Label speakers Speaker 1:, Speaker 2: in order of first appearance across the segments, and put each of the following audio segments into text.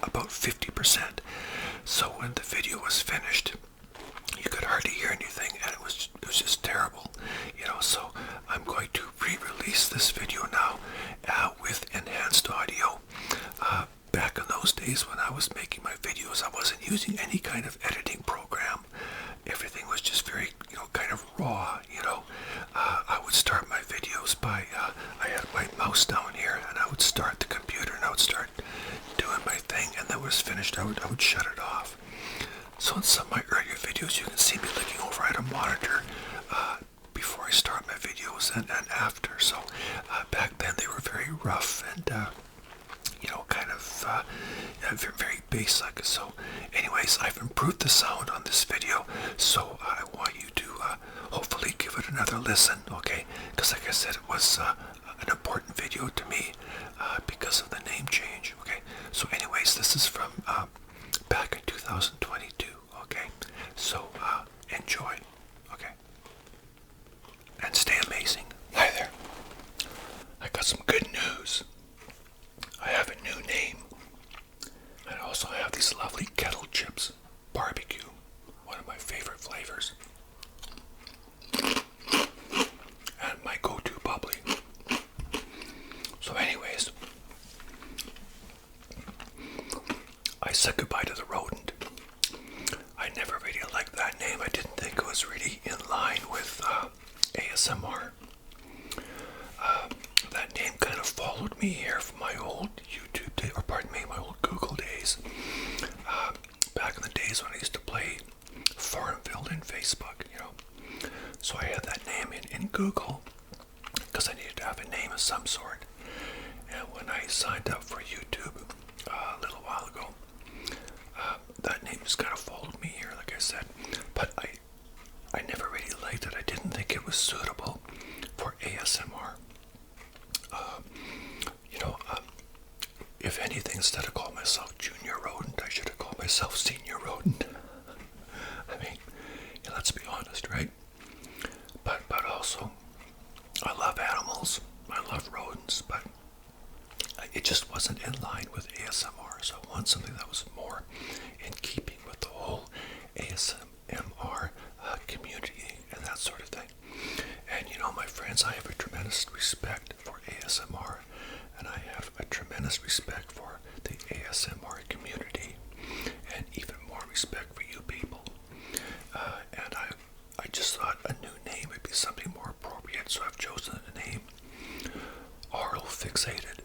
Speaker 1: about 50%. So when the video was finished, you could hardly hear anything, and it was just terrible, So I'm going to re-release this video now with enhanced audio. Back in those days when I was making my videos, I wasn't using any kind of editing program. Everything was just very, kind of raw, I would start my videos by, I had my mouse down here, and I would start the computer, and I would start doing my thing, and then when it was finished, I would shut it off. So in some of my earlier videos, you can see me looking over at a monitor before I start my videos and after. So back then they were very rough and kind of very basic. So anyways, I've improved the sound on this video, so I want you to hopefully give it another listen, okay? Because like I said, it was an important video to me because of the name change, okay? So anyways, this is from back in 2022, okay? So enjoy, okay? And stay amazing. Hi there. I got some good news. I have a new name. And I also have these lovely kettle chips. Barbecue. One of my favorite flavors. And my go-to bubbly. So anyways, I said goodbye to the rodent. I never really liked that name. I didn't think it was really in line with ASMR. That name kind of followed me here from my old YouTube days, or pardon me, my old Google days. Back in the days when I used to play Farmville in Facebook, So I had that name in Google because I needed to have a name of some sort. And when I signed up for YouTube a little while ago, that name just kind of followed me here, like I said. But I never really liked it. I didn't think it was suitable for ASMR. If anything, instead of calling myself Junior Rodent, I should have called myself Senior Rodent. I mean, let's be honest, right? But also, I love animals. I love rodents, but it just wasn't in line with ASMR. So I want something that was more in keeping with the whole ASMR community and that sort of thing. And my friends, I have a tremendous respect for ASMR, and I have a tremendous respect for the ASMR community, and even more respect for you people. And I just thought a new name would be something more appropriate, so I've chosen the name Aural Fixated.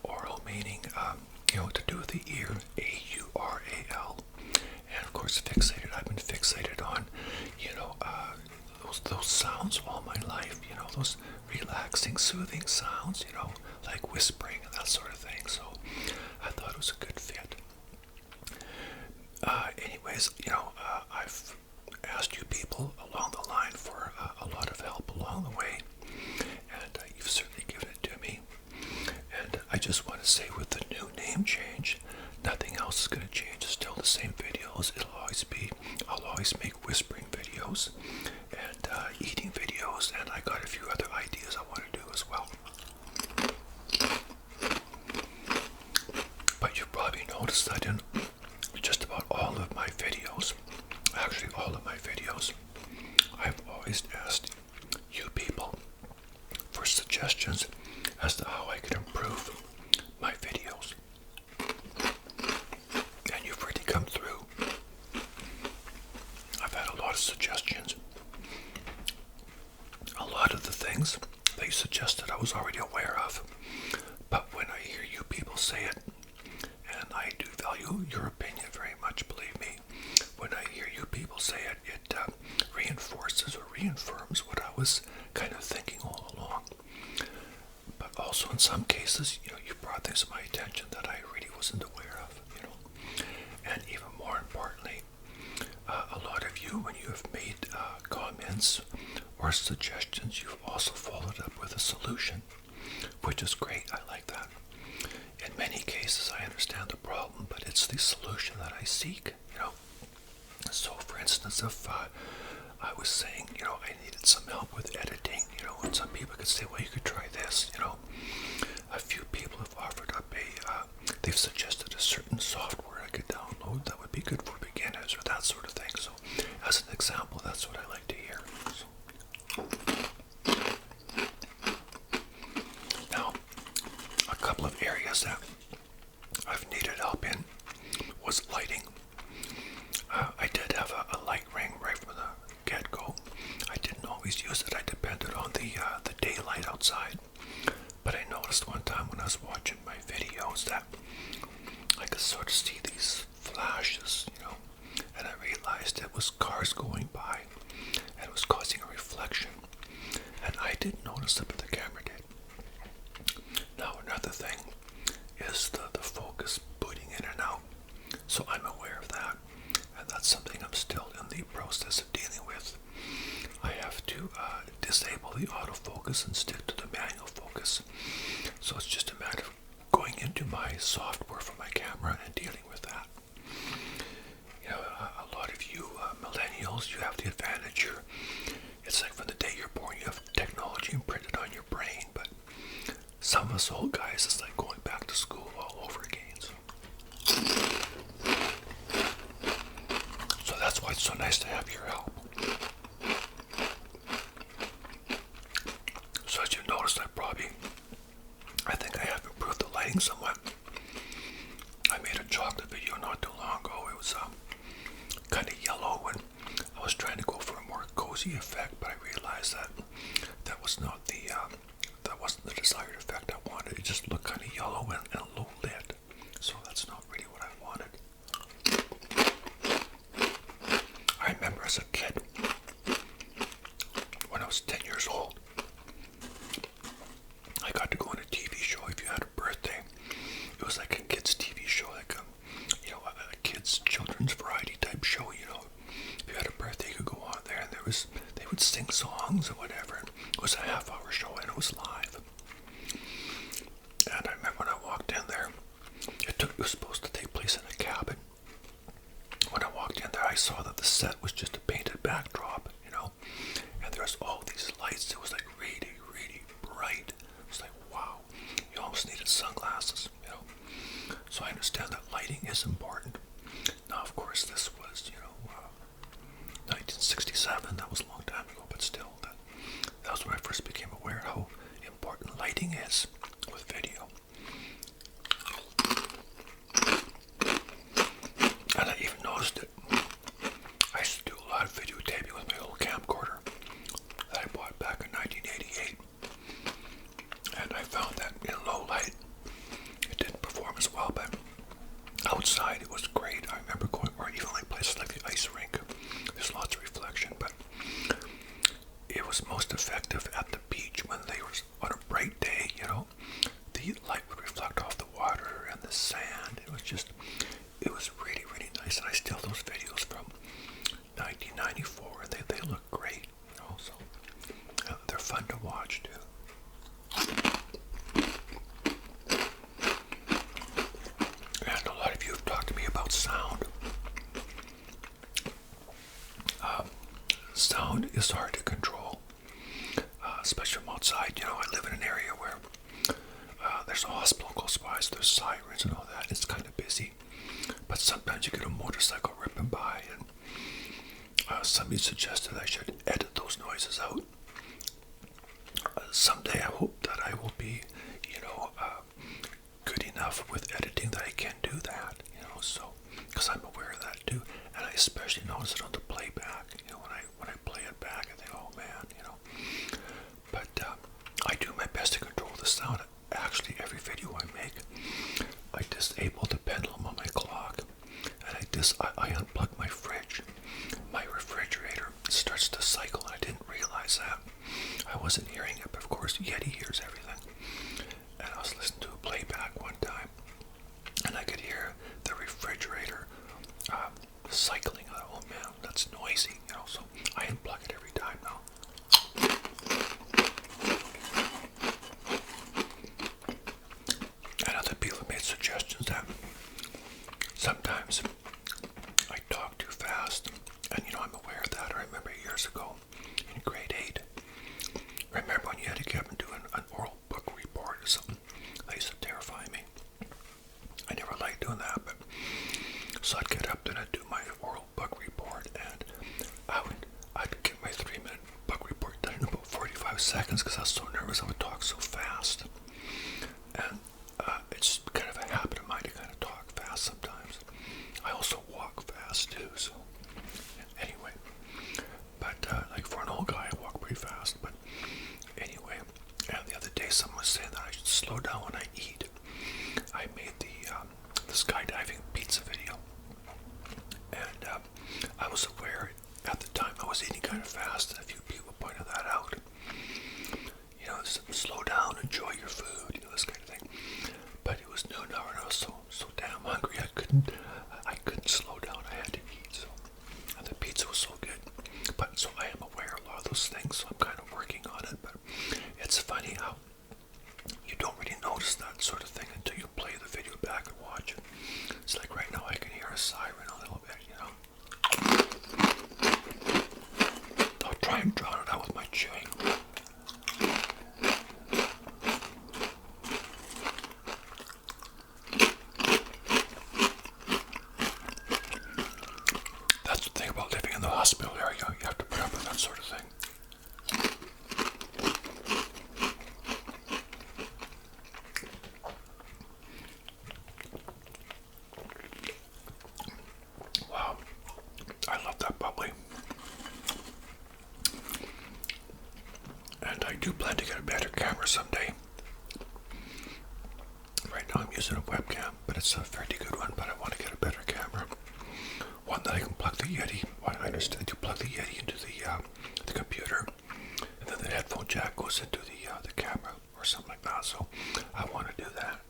Speaker 1: Aural meaning, to do with the ear, A-U-R-A-L. And of course, fixated, I've been fixated on, those sounds all my life, those relaxing, soothing sounds, like whispering and that sort of thing. So I thought it was a good fit. Anyways, I've asked you people along the line for a lot of help along the way, and you've certainly given it to me. And I just want to say, with the new name change, nothing else is going to change. It's still the same videos. I'll always make whispering videos and eating videos, and I got a few other ideas I want to do as well. But you've probably noticed that in just about all of my videos, actually all of my videos, I've always asked you people for suggestions as to how I could improve my videos. And you've really come through. I've had a lot of suggestions. A lot of the things that you suggested I was already aware of. But when I hear you people say it, and I do value your opinion very much, believe me, when I hear you people say it, it reinforces or reaffirms what I was kind of thinking all along. But also in some cases, you brought things to my attention that I really wasn't aware of, And even more importantly, a lot of you, when you have made comments or suggestions, you've also followed up with a solution, which is great. I like that. In many cases, I understand the problem, but it's the solution that I seek, So, for instance, if I was saying, I needed some help with editing, and some people could say, well, you could try this, A few people have offered up a they've suggested a certain software I could download that would be good for beginners or that sort of thing. So as an example, that's what I like to hear. So, now, a couple of areas that I've needed help in was lighting. I did have a light ring right from the get-go. I didn't always use it. I depended on the daylight outside. But I noticed one time when I was watching my videos that I could sort of see these flashes, and I realized it was cars going by and it was causing a reflection. And I didn't notice it, but the camera did. Now another thing is the focus booting in and out. So I'm aware of that, and that's something I'm still in the process of dealing with. I have to disable the autofocus and stick to the manual focus. So it's just a matter of going into my software for my camera and dealing with that. A lot of you millennials, you have the advantage. It's like from the day you're born, you have technology imprinted on your brain. But some of us old guys, it's like going back to school all over again. So that's why it's so nice to have your help. So as you noticed, I think I have improved the lighting somewhat. I made a chocolate video not too long ago. It was kind of yellow, and I was trying to go for a more cozy effect, but I realized that was not that wasn't the desired effect I wanted. It just looked kind of yellow and low lit. So that's not really what I wanted. I remember as a kid, when I was 10 years old, I got to go on a TV show. If you had a birthday, it was like a kids' TV show, like a kids' children's variety type show. If you had a birthday, you could go on there, and they would sing songs or whatever. It was a half-hour show, and it was live. And I remember when I walked in there, it was supposed to take place in a cabin. When I walked in there, I saw that the set was just a painted backdrop, and there was all these lights. It was like really, really bright. It was like, wow, you almost needed sunglasses, So I understand that lighting is important. Now, of course, this was, 1967. That was a long time ago, but still, that was when I first became aware how important lighting is with video. And I even noticed it. I used to do a lot of videotaping with my old camcorder that I bought back in 1988. And I found that in low light, it didn't perform as well, but outside it was great. I remember going, or even like places like the ice rink. There's lots of reflection, but it was most effective at the beach when they were on a bright day, The light would reflect off the water and the sand. It was really, really nice. And I still have those videos from 1994, and they look great, so they're fun to watch too. And a lot of you have talked to me about sound. Sound is hard to control, especially from outside. I live in an area where there's a hospital close by, so there's sirens and all that. It's kind of busy, but sometimes you get a motorcycle ripping by, and somebody suggested I should edit those noises out. Someday I hope that I will be, good enough with editing that I can do that, so, because I'm aware of that too, and I especially notice it on the playback, when I play it back, I think, oh man, but I do my best to control the sound. Actually, every video I make, I disable the pendulum on my clock, and I unplug my fridge. My refrigerator starts to cycle, and I didn't realize that. I wasn't hearing it, but of course Yeti hears everything. And I was listening to a playback one time, and I could hear the refrigerator cycling. I thought, oh man, that's noisy, so I unplug it every time now. And other people have made suggestions that sometimes I talk too fast, and I'm aware of that. I remember years ago in grade 8, remember when you had to get up and do an oral book report or something? That used to terrify me. I So I'd get up and I'd do my oral book report, and I'd get my 3-minute book report done in about 45 seconds because I was so nervous I would talk so fast. And it's kind of a habit of mine to kind of talk fast sometimes. I also walk fast too, so anyway. But like for an old guy, I walk pretty fast. But anyway, and the other day someone was saying that I should slow down when I eat. I made the skydiving pizza video, and I was aware at the time I was eating kind of fast, and a few people pointed that out. You know, slow down, enjoy your food, you know, this kind of thing. But it was noon hour, and I was so damn hungry. I couldn't slow down. I had to eat. So, and the pizza was so good. But so I am aware of a lot of those things. So I'm kind of working on it. But it's funny how you don't really notice that sort of thing until you play the video back and watch it. It's like right now I can hear a siren a little bit, you know. I'll try and drown it out with my chewing. That's the thing about living in the hospital area. You have to put up with that sort of thing. Wow, I love that bubbly. And I do plan to get a better camera someday. Right now I'm using a webcam, but it's a fairly good one, but I want to get a better camera. One that I can plug the Yeti. Well, I understand you plug the Yeti into the computer, and then the headphone jack goes into the camera or something like that. So I want to do that.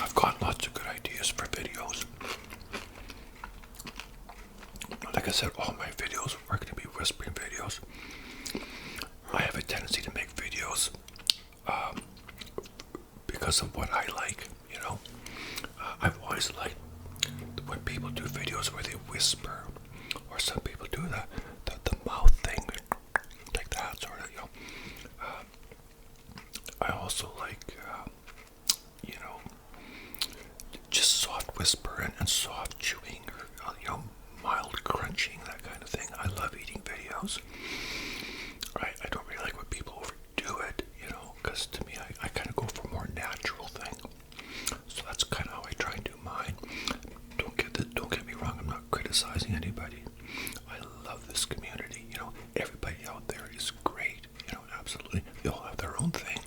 Speaker 1: I've got lots of good ideas for videos. Like I said, all my videos are going to be whispering videos. I have a tendency to make videos because of what I like, you know. I've always liked when people do videos where they whisper, or some people do the mouth thing, like that sort of, you know. I also like, you know, just soft whisper and soft chewing, or, you know, mild crunching, that kind of thing. I love eating videos. I don't really like when people overdo it, you know, because to me, I kind of go for a more natural thing. So that's kind of how I try and do mine. Don't get me wrong, I'm not criticizing anybody. I love this community, you know, everybody out there is great, you know, absolutely. They all have their own thing.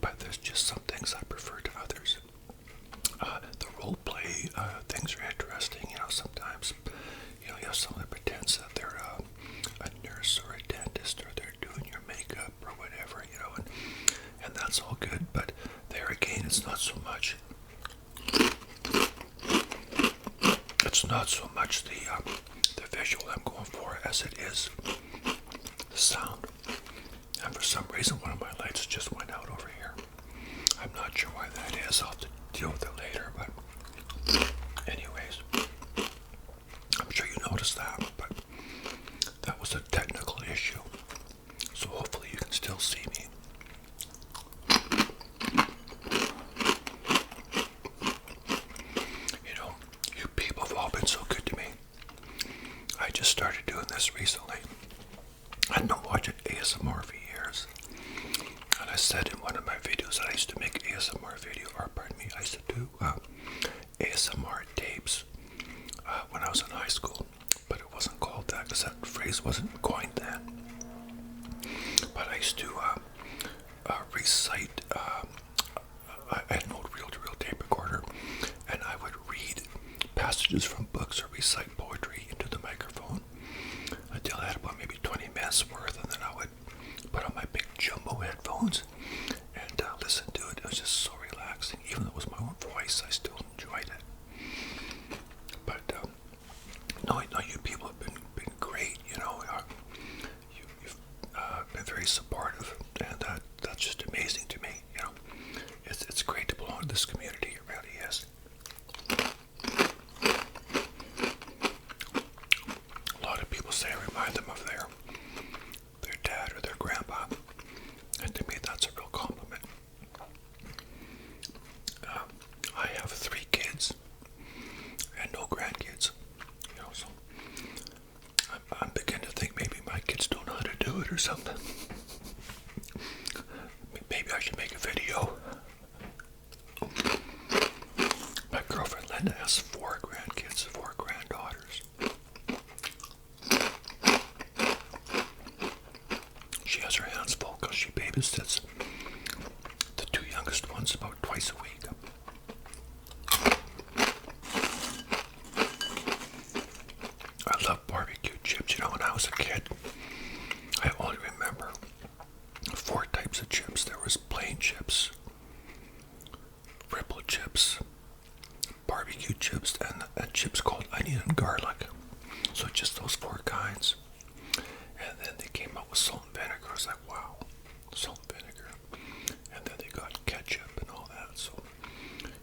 Speaker 1: But there's just some things I prefer to others. The role play things are interesting, you know, sometimes, you know, you have someone that pretends that they're a nurse or a dentist, or they're doing your makeup or whatever, you know, and that's all good, but there again, it's not so much the visual I'm going for as it is the sound. And for some reason, one of my lights just went out over here. I'm not sure why that is. I'll have to deal with it later, but anyways, I'm sure you noticed that, but that was a technical issue. So hopefully you can still see me. You know, you people have all been so good to me. I just started doing this recently. I've been watching ASMR for years. And I said in one of my videos that I used to make ASMR video, or pardon me, I used to do ASMR tapes when I was in high school. But it wasn't called that because that phrase wasn't coined then. But I used to recite, I had an old reel-to-reel tape recorder, and I would read passages from books or recite poetry into the microphone until I had about maybe 20 minutes worth, and then I would put on my big jumbo headphones and listen to it. It was just so relaxing. Even though it was my own voice, I still enjoyed it. But no, you people have been great, you know. You've been very supportive, and that's just amazing to me, you know. It's great to belong to this community, it really is. A lot of people say I remind them of their kids don't know how to do it or something. Maybe I should make a video. My girlfriend Linda has 4 grandkids, 4 granddaughters. She has her hands full because she babysits the 2 youngest ones about twice a week. I love barbecue chips. You know, when I was a kid, I only remember 4 types of chips. There was plain chips, ripple chips, barbecue chips, and chips called onion and garlic. So just those 4 kinds. And then they came out with salt and vinegar. I was like, wow, salt and vinegar. And then they got ketchup and all that. So,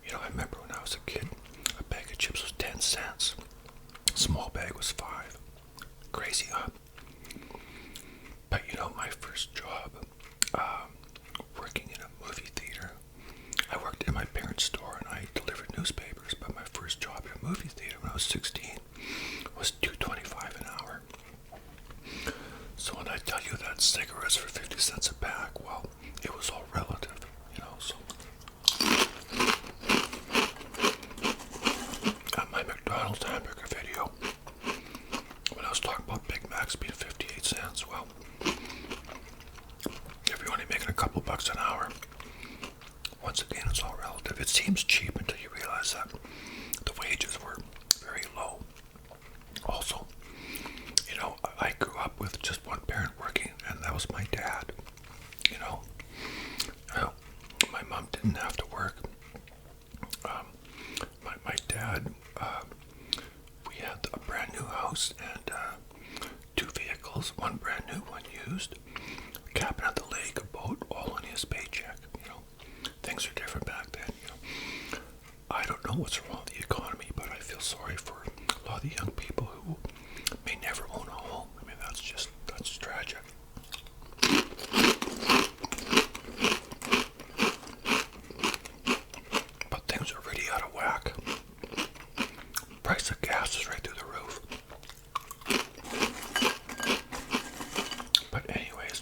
Speaker 1: you know, I remember when I was a kid, a bag of chips was 10 cents. Small bag was 5. Crazy, huh? But you know, my first job, working in a movie theater, I worked in my parents' store and I delivered newspapers. But my first job in a movie theater when I was 16 was $2.25 an hour. So when I tell you that cigarettes for 50 cents a pack, well, it was all relative, you know. So at my McDonald's hamburger video, when I was talking about Big Macs being 58 cents, well, if you're only making a couple bucks an hour, once again, it's all relative. It seems cheap until you realize that the wages were very low. Also, you know, I grew up with just one parent working, and that was my dad. You know, my mom didn't have to work. My dad, we had a brand new house and 2 vehicles, one brand new, one used, a cabin at the lake, a boat, all on his paycheck. You know, things are different back then. You know, I don't know what's wrong with the economy, but I feel sorry for a lot of the young people who may never own a home. I mean, that's tragic. But things are really out of whack. Price of gas is right through the roof. But anyways,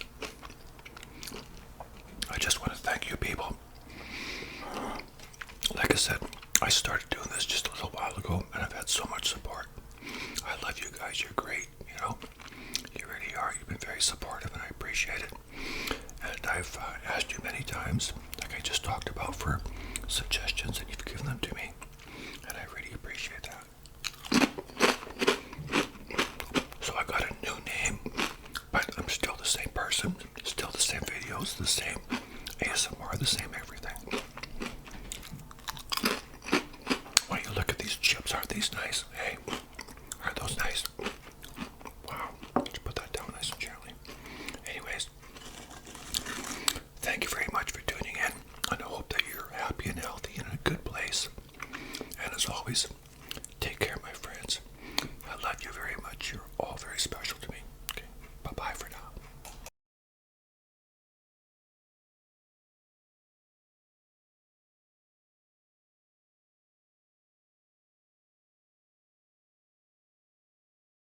Speaker 1: I just want to thank you people. Like I said, I started doing this just a little while ago, and I've had so much support. I love you guys. You're great. You know, you really are. You've been very supportive, and I appreciate it. And I've asked you many times, like I just talked about, for suggestions, and you've given them to me, and I really appreciate that. So I got a new name, but I'm still the same person, still the same videos, the same ASMR, the same everything. When you look at these chips, aren't these nice? Hey, aren't those nice? Wow, let's put that down nice and gently. Anyways, thank you very much for tuning in, and I hope that you're happy and healthy and in a good place. And as always,